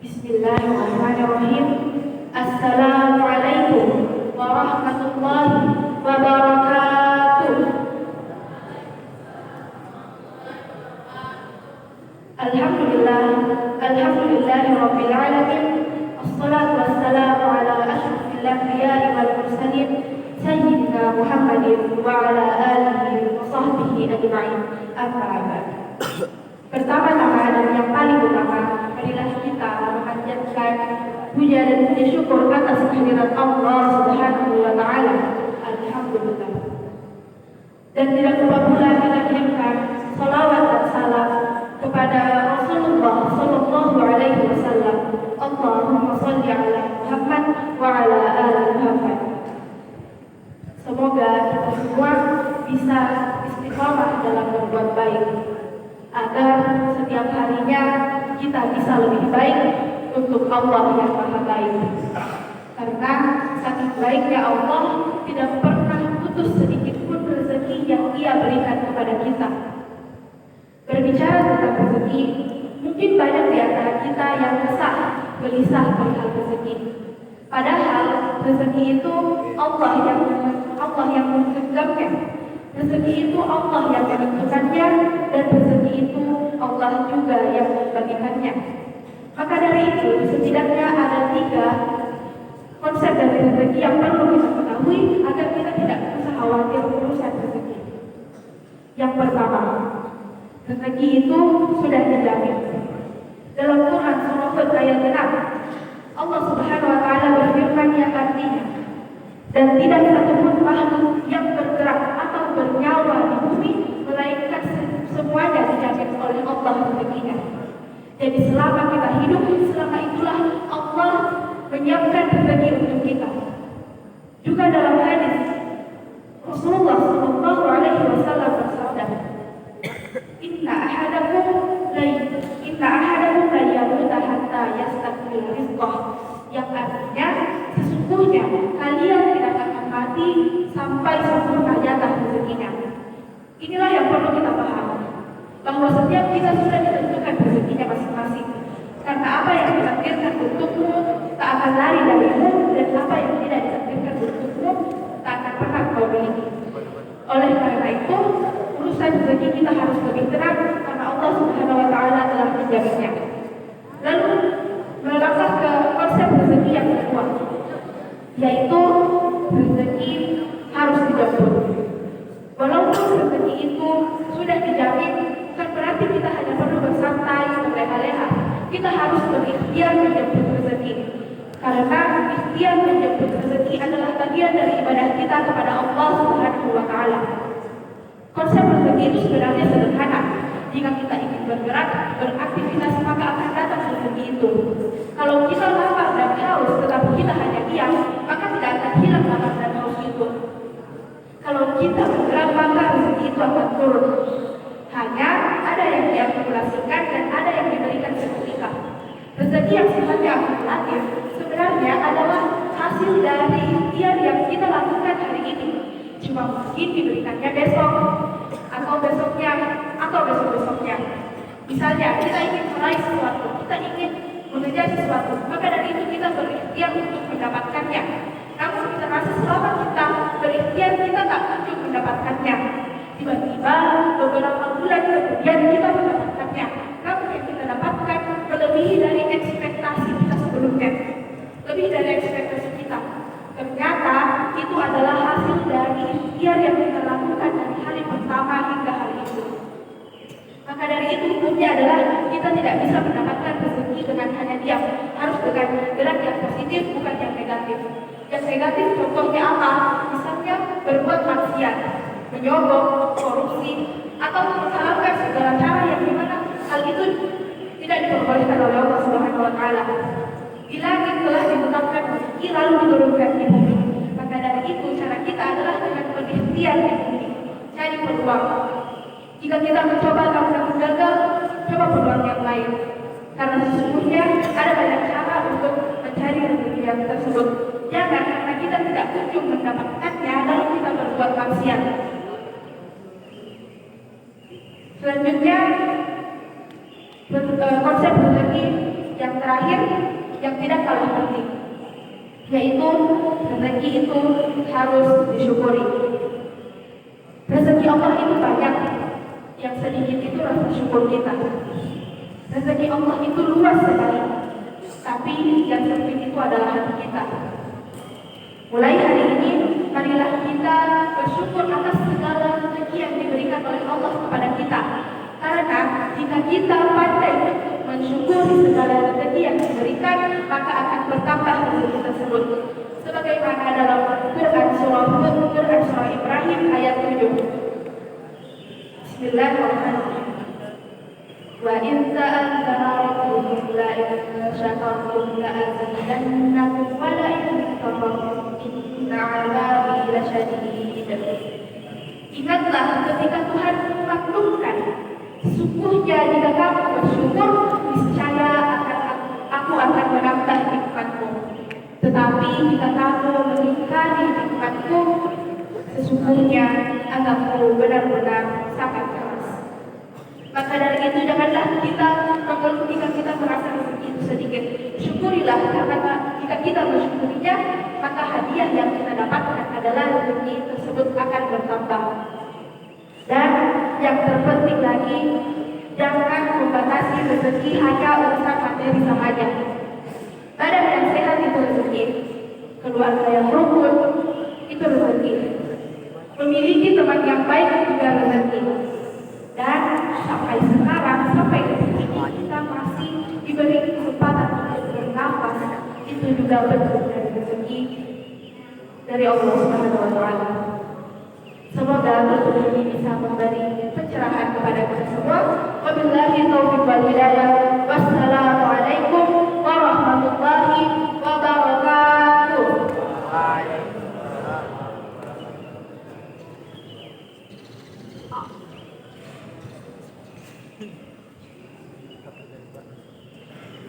Bismillahirrahmanirrahim. Assalamualaikum warahmatullahi wabarakatuh. Alhamdulillahirabbil alamin. Wassalatu wassalamu ala asyrafil anbiya'i wal mursalin sayyidina Muhammadin wa ala alihi wa sahbihi ajma'in. Amma ba'd. Pertama-tama dan yang paling utama, marilah kita memanjatkan puja dan puji syukur atas kehadirat Allah Subhanahu wa taala. Alhamdulillah. Dan tidak lupa pula kita kirimkan salawat dan salam kepada Rasulullah sallallahu alaihi wasallam. Allahumma shalli ala Muhammad wa ala ali Muhammad. Semoga kita semua bisa istiqomah dalam berbuat baik, agar setiap harinya kita bisa lebih baik untuk Allah yang Maha Baik. Karena saking baiknya Allah, tidak pernah putus sedikit pun rezeki yang Ia berikan kepada kita. Berbicara tentang rezeki, mungkin banyak di antara kita yang resah, gelisah perihal rezeki. Padahal rezeki itu Allah yang menggenggamnya. Rezeki itu Allah yang menentukannya, dan rezeki itu Allah juga yang membagikannya. Maka dari itu, setidaknya ada 3 konsep dari rezeki yang perlu kita ketahui agar kita tidak usah khawatir urusan rezeki. Yang pertama, rezeki itu sudah dijamin. Dalam Quran surah Hud ayat 6, Allah Subhanahu wa taala berfirman yang artinya, dan tidak satupun makhluk yang bergerak atau bernyawa di bumi melainkan semuanya dijamin oleh Allah rezekinya. Jadi selama kita hidup, selama itulah Allah menyiapkan rezeki untuk kita. Juga dalam hadis Rasulullah sallallahu alaihi wasallam bersabda, Inna ahadakum la yamuta hatta yastakmil rizqah, yang artinya sesungguhnya kalian tidak akan mati sampai sempurna jatah rezekinya. Inilah yang perlu kita pahami, bahwa setiap kita sudah ditentukan rezekinya masing-masing. Karena apa yang ditakdirkan untukmu tak akan lari darimu, dan apa yang tidak ditakdirkan untukmu tak akan pernah kau miliki. Oleh karena itu, urusan rezeki kita harus lebih tenang, karena Allah Subhanahu wa taala telah menjaminnya. Lalu melangkah ke konsep rezeki yang kedua, yaitu rezeki harus dijemput. Walaupun rezeki itu sudah dijamin, bukan berarti kita hanya perlu bersantai, berleha-leha. Kita harus berikhtiar menjemput rezeki. Karena ikhtiar menjemput rezeki adalah bagian dari ibadah kita kepada Allah Subhanahu wa taala. Konsep rezeki itu sebenarnya sederhana. Jika kita ingin bergerak, beraktivitas, maka akan datang rezeki itu. Kalau kita lapar dan haus tetapi kita hanya diam, maka tidak akan hilang lapar dan haus itu. Kalau kita bergerak, maka rezeki itu akan turun. Hanya ada yang diakumulasikan dan ada yang diberikan seketika. Rezeki yang sifatnya akumulatif sebenarnya adalah hasil dari ikhtiar yang kita lakukan hari ini. Cuma mungkin diberikannya besok, atau besoknya, atau besok-besoknya. Misalnya kita ingin meraih sesuatu, kita ingin mengejar sesuatu, maka dari itu kita berikhtiar untuk mendapatkannya. Namun kita rasa selama kita berikhtiar, kita tak kunjung mendapatkannya. Tiba-tiba beberapa bulan kemudian kita mendapatkannya. Namun yang kita dapatkan melebihi dari ekspektasi kita sebelumnya, lebih dari ekspektasi kita. Ternyata itu adalah hasil dari ikhtiar yang kita lakukan dari hari pertama hingga hari itu. Maka dari itu hukumnya adalah kita tidak bisa mendapatkan rezeki dengan hanya diam, harus dengan gerak yang positif, bukan yang negatif. Yang negatif contohnya apa? Misalnya berbuat maksiat, menyogok, korupsi, atau menghalalkan segala cara yang dimana hal itu tidak diperbolehkan oleh Allah Subhanahu wa taala. Di langit telah ditetapkan rezeki lalu diturunkan di bumi. Maka dari itu cara kita adalah dengan berikhtiar di bumi, cari peluang. Jika kita mencoba namun gagal, coba peluang yang lain. Karena sesungguhnya ada banyak cara untuk mencari rezeki yang tersebut. Jangan karena kita tidak kunjung mendapatkannya lalu kita berbuat maksiat. Selanjutnya konsep rezeki yang terakhir yang tidak kalah penting, yaitu rezeki itu harus disyukuri. Rezeki Allah itu banyak, yang sedikit itu rasa syukur kita. Rezeki Allah itu luas sekali, tapi yang sempit itu adalah hati kita. Mulai hari ini, marilah kita bersyukur atas segala rezeki yang diberikan oleh Allah kepada kita. Karena jika kita pandai mensyukuri segala rezeki yang diberikan, maka akan bertambah rezeki tersebut. Sebagaimana dalam Quran surah Ibrahim ayat 7. Bismillahirrahmanirrahim. Wa in ta'adzana rabbukum la in syakartum la azidannakum wa la in kafartum inna 'adzabi lasyadid. Ingatlah ketika Tuhan memaklumkan, sesungguhnya jika kamu bersyukur, niscaya aku akan menambah nikmatku. Tetapi jika kamu mengingkari nikmatku, sesungguhnya azabku benar-benar sangat keras. Maka dari itu janganlah kita mengeluh jika kita merasa rezeki itu sedikit. Syukurilah, karena jika kita bersyukurinya, maka hadiah yang kita dapatkan adalah rezeki tersebut akan bertambah. Dan yang terpenting lagi, jangan membatasi rezeki hanya urusan materi saja. Badan yang sehat itu rezeki, keluarga yang rukun itu rezeki, memiliki teman yang baik juga rezeki. Dan sampai sekarang, sampai detik ini kita masih diberi kesempatan untuk bernafas, itu juga bentuk dari rezeki dari Allah Subhanahu wa Ta'ala. Semoga bentuk ini bisa memberi pencerahan kepada kita semua. Wabillahi taufiq wal hidayah. Wassalamualaikum warahmatullahi wabarakatuh.